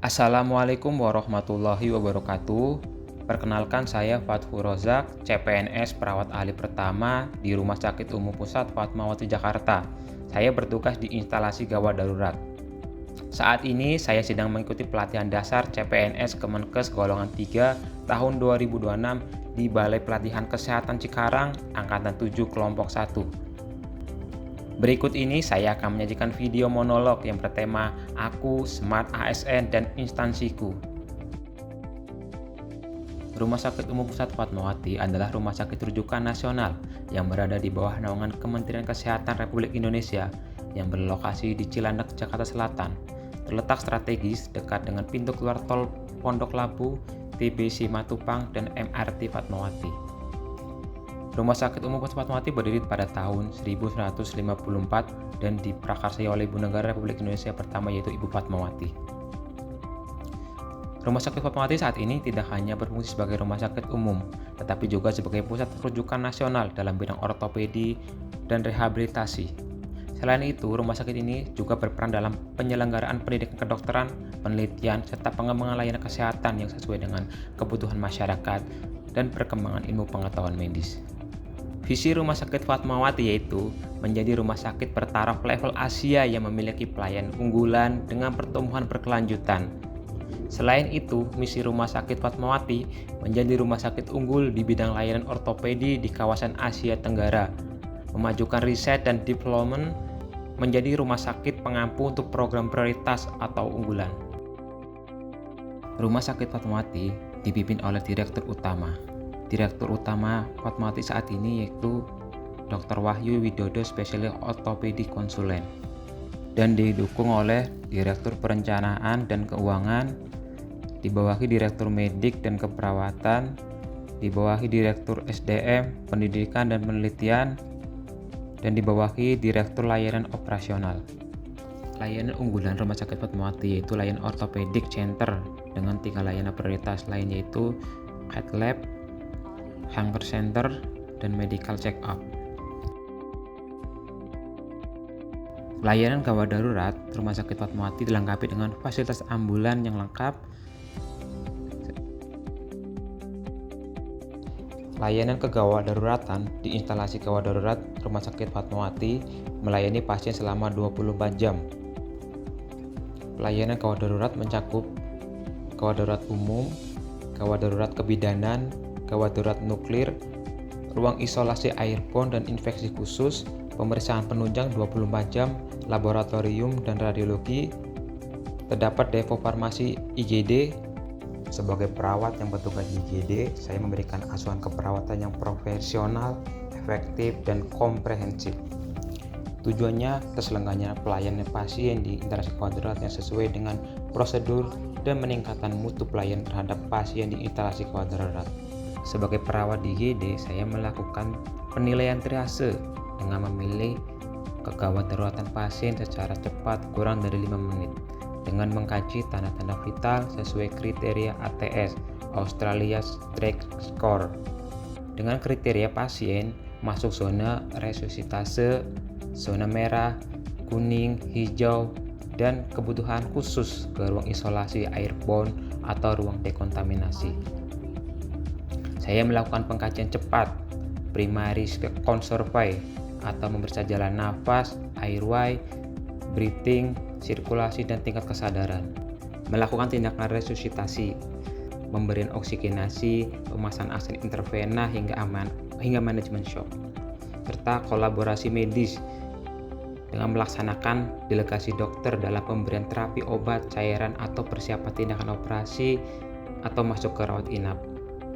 Assalamualaikum warahmatullahi wabarakatuh. Perkenalkan saya Fathur Rozak, CPNS perawat ahli pertama di Rumah Sakit Umum Pusat Fatmawati Jakarta. Saya bertugas di instalasi gawat darurat. Saat ini saya sedang mengikuti pelatihan dasar CPNS Kemenkes golongan 3 tahun 2026 di Balai Pelatihan Kesehatan Cikarang, Angkatan 7 Kelompok 1. Berikut ini saya akan menyajikan video monolog yang bertema Aku, Smart ASN, dan Instansiku. Rumah Sakit Umum Pusat Fatmawati adalah rumah sakit rujukan nasional yang berada di bawah naungan Kementerian Kesehatan Republik Indonesia yang berlokasi di Cilandak, Jakarta Selatan. Terletak strategis dekat dengan pintu keluar tol Pondok Labu, TBC Matupang, dan MRT Fatmawati. Rumah Sakit Umum Pusat Fatmawati berdiri pada tahun 1954 dan diprakarsai oleh Ibu Negara Republik Indonesia pertama yaitu Ibu Fatmawati. Rumah Sakit Fatmawati saat ini tidak hanya berfungsi sebagai rumah sakit umum, tetapi juga sebagai pusat rujukan nasional dalam bidang ortopedi dan rehabilitasi. Selain itu, rumah sakit ini juga berperan dalam penyelenggaraan pendidikan kedokteran, penelitian, serta pengembangan layanan kesehatan yang sesuai dengan kebutuhan masyarakat dan perkembangan ilmu pengetahuan medis. Visi Rumah Sakit Fatmawati yaitu menjadi rumah sakit bertaraf level Asia yang memiliki pelayanan unggulan dengan pertumbuhan berkelanjutan. Selain itu, misi Rumah Sakit Fatmawati menjadi rumah sakit unggul di bidang layanan ortopedi di kawasan Asia Tenggara, memajukan riset dan development, menjadi rumah sakit pengampu untuk program prioritas atau unggulan. Rumah Sakit Fatmawati dipimpin oleh Direktur Utama. Direktur Utama Fatmawati saat ini yaitu Dr. Wahyu Widodo, spesialis ortopedi konsulen, dan didukung oleh Direktur Perencanaan dan Keuangan, dibawahi Direktur Medik dan Keperawatan, dibawahi Direktur SDM, Pendidikan dan Penelitian, dan dibawahi Direktur Layanan Operasional. Layanan unggulan Rumah Sakit Fatmawati yaitu layanan orthopedic center dengan 3 layanan prioritas lain yaitu cath lab, hunger center, dan medical check-up. Layanan gawat darurat Rumah Sakit Fatmawati dilengkapi dengan fasilitas ambulan yang lengkap, layanan kegawat daruratan di instalasi gawat darurat Rumah Sakit Fatmawati melayani pasien selama 24 jam. Pelayanan gawat darurat mencakup gawat darurat umum, gawat darurat kebidanan, gawat darurat nuklir, ruang isolasi airborne dan infeksi khusus, pemeriksaan penunjang 24 jam, laboratorium dan radiologi, terdapat depo farmasi IGD. Sebagai perawat yang bertugas di IGD, saya memberikan asuhan keperawatan yang profesional, efektif, dan komprehensif. Tujuannya terselenggaranya pelayanan pasien di instalasi gawat darurat yang sesuai dengan prosedur dan meningkatkan mutu pelayanan terhadap pasien di instalasi gawat darurat. Sebagai perawat di IGD, saya melakukan penilaian triase dengan memilih kegawat daruratan pasien secara cepat kurang dari 5 menit dengan mengkaji tanda-tanda vital sesuai kriteria ATS Australia Strike Score. Dengan kriteria pasien masuk zona resusitase, zona merah, kuning, hijau, dan kebutuhan khusus ke ruang isolasi airborne atau ruang dekontaminasi. Saya melakukan pengkajian cepat, primary count survey atau memeriksa jalan nafas, airway, breathing, sirkulasi, dan tingkat kesadaran. Melakukan tindakan resusitasi, pemberian oksigenasi, pemasangan aksen intravena hingga manajemen shock, serta kolaborasi medis dengan melaksanakan delegasi dokter dalam pemberian terapi obat, cairan, atau persiapan tindakan operasi atau masuk ke rawat inap.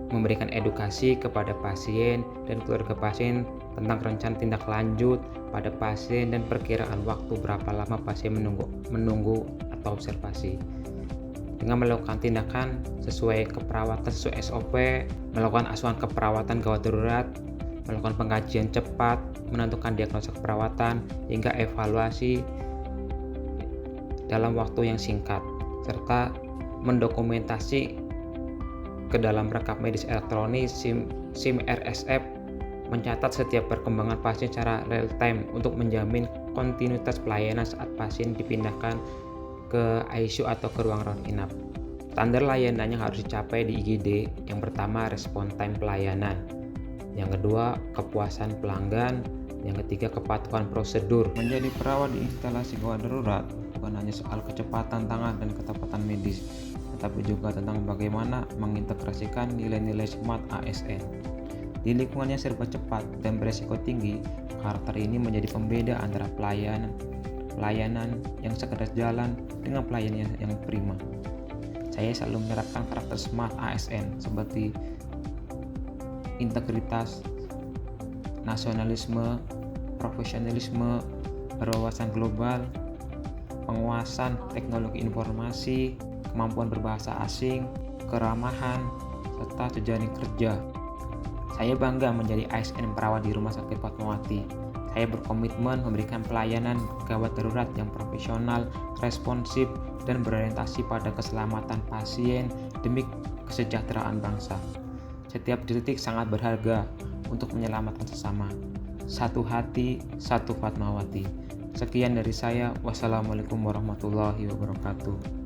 Memberikan edukasi kepada pasien dan keluarga pasien tentang rencana tindak lanjut pada pasien dan perkiraan waktu berapa lama pasien menunggu atau observasi. Dengan melakukan tindakan sesuai keperawatan sesuai SOP, melakukan asuhan keperawatan gawat darurat, melakukan pengkajian cepat, menentukan diagnosa keperawatan, hingga evaluasi dalam waktu yang singkat, serta mendokumentasi ke dalam rekap medis elektronik SIM RSF, mencatat setiap perkembangan pasien secara real time untuk menjamin kontinuitas pelayanan saat pasien dipindahkan ke ICU atau ke ruang rawat inap. Standar layanannya harus dicapai di IGD. Yang pertama, respon time pelayanan. Yang kedua, kepuasan pelanggan. Yang ketiga, kepatuhan prosedur. Menjadi perawat di instalasi gawat darurat bukan hanya soal kecepatan tangan dan ketepatan medis, tetapi juga tentang bagaimana mengintegrasikan nilai-nilai SMART ASN. Di lingkungan yang serba cepat dan beresiko tinggi, karakter ini menjadi pembeda antara pelayanan yang sekedar jalan dengan pelayanan yang prima. Saya selalu menerapkan karakter SMART ASN seperti integritas, nasionalisme, profesionalisme, berwawasan global, penguasaan teknologi informasi, kemampuan berbahasa asing, keramahan, serta jejaring kerja. Saya bangga menjadi ASN perawat di Rumah Sakit Fatmawati. Saya berkomitmen memberikan pelayanan gawat darurat yang profesional, responsif, dan berorientasi pada keselamatan pasien demi kesejahteraan bangsa. Setiap detik sangat berharga untuk menyelamatkan sesama. Satu hati, satu Fatmawati. Sekian dari saya. Wassalamualaikum warahmatullahi wabarakatuh.